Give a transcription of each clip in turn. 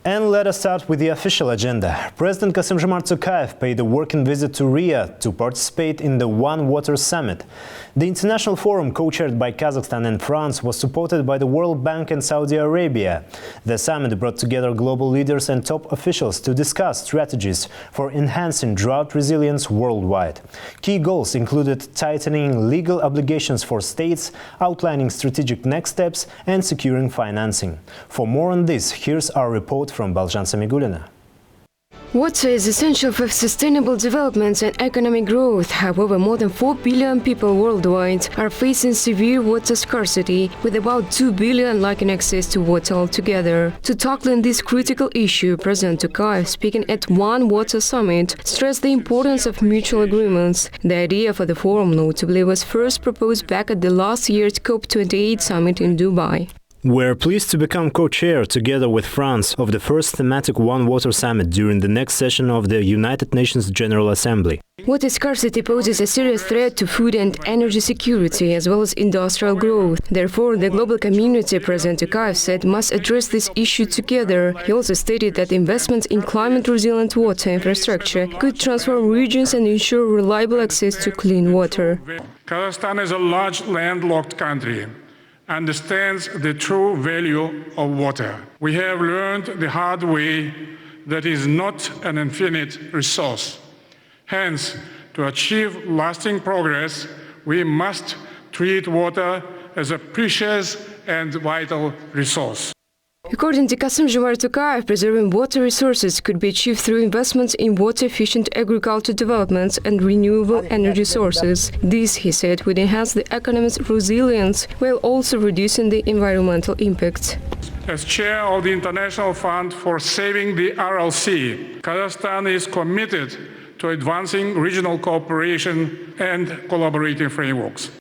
And let us start with the official agenda. President Kassym-Jomart Tokayev paid a working visit to Riyadh to participate in the One Water Summit. The international forum, co-chaired by Kazakhstan and France, was supported by the World Bank and Saudi Arabia. The summit brought together global leaders and top officials to discuss strategies for enhancing drought resilience worldwide. Key goals included tightening legal obligations for states, outlining strategic next steps, and securing financing. For more on this, here's our report from Baljan Samigulina. Water is essential for sustainable development and economic growth. However, more than 4 billion people worldwide are facing severe water scarcity, with about 2 billion lacking access to water altogether. To tackle this critical issue, President Tokayev, speaking at One Water Summit, stressed the importance of mutual agreements. The idea for the forum, notably, was first proposed back at the last year's COP28 summit in Dubai. We're pleased to become co-chair, together with France, of the first thematic One Water Summit during the next session of the United Nations General Assembly. Water scarcity poses a serious threat to food and energy security, as well as industrial growth. Therefore, the global community, President Tokayev said, must address this issue together. He also stated that investments in climate-resilient water infrastructure could transform regions and ensure reliable access to clean water. Kazakhstan is a large landlocked country, understands the true value of water. We have learned the hard way that is not an infinite resource. Hence, to achieve lasting progress, we must treat water as a precious and vital resource. According to Kassym-Jomart Tokayev, preserving water resources could be achieved through investments in water-efficient agricultural developments and renewable energy sources. This, he said, would enhance the economy's resilience while also reducing the environmental impact. As chair of the International Fund for Saving the RLC, Kazakhstan is committed to advancing regional cooperation and collaborating frameworks.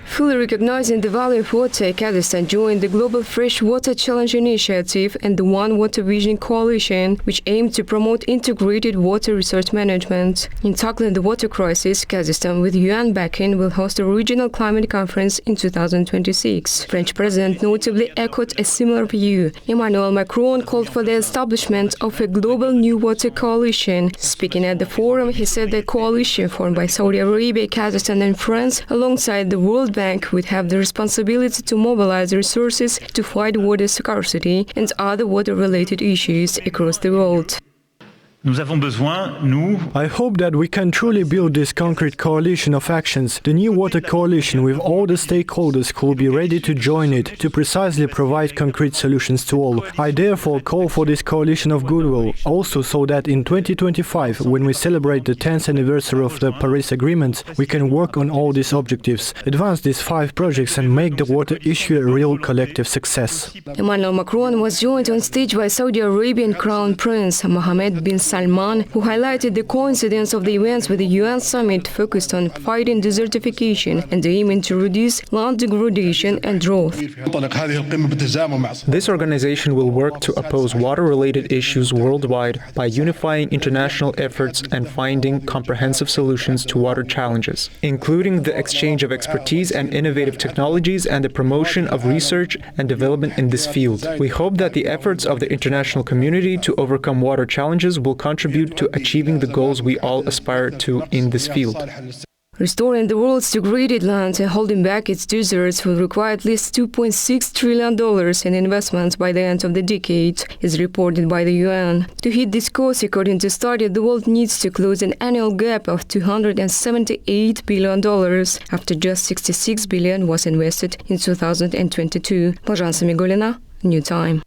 Fully recognizing the value of water, Kazakhstan joined the Global Freshwater Challenge Initiative and the One Water Vision Coalition, which aimed to promote integrated water resource management. In tackling the water crisis, Kazakhstan, with UN backing, will host a regional climate conference in 2026. French President notably echoed a similar view. Emmanuel Macron called for the establishment of a global new water coalition. Speaking at the forum, he said the coalition formed by Saudi Arabia, Kazakhstan and France, alongside the World Bank, would have the responsibility to mobilize resources to fight water scarcity and other water-related issues across the world. I hope that we can truly build this concrete coalition of actions. The new water coalition with all the stakeholders who will be ready to join it to precisely provide concrete solutions to all. I therefore call for this coalition of goodwill, also so that in 2025, when we celebrate the 10th anniversary of the Paris Agreement, we can work on all these objectives, advance these 5 projects and make the water issue a real collective success. Emmanuel Macron was joined on stage by Saudi Arabian Crown Prince Mohammed bin Salman, who highlighted the coincidence of the events with the UN summit focused on fighting desertification and aiming to reduce land degradation and drought. This organization will work to oppose water-related issues worldwide by unifying international efforts and finding comprehensive solutions to water challenges, including the exchange of expertise and innovative technologies and the promotion of research and development in this field. We hope that the efforts of the international community to overcome water challenges will contribute to achieving the goals we all aspire to in this field. Restoring the world's degraded lands and holding back its deserts will require at least $2.6 trillion in investments by the end of the decade, is reported by the UN. To hit this course, according to study, the world needs to close an annual gap of $278 billion, after just $66 billion was invested in 2022. Baljan Samigulina, New Time.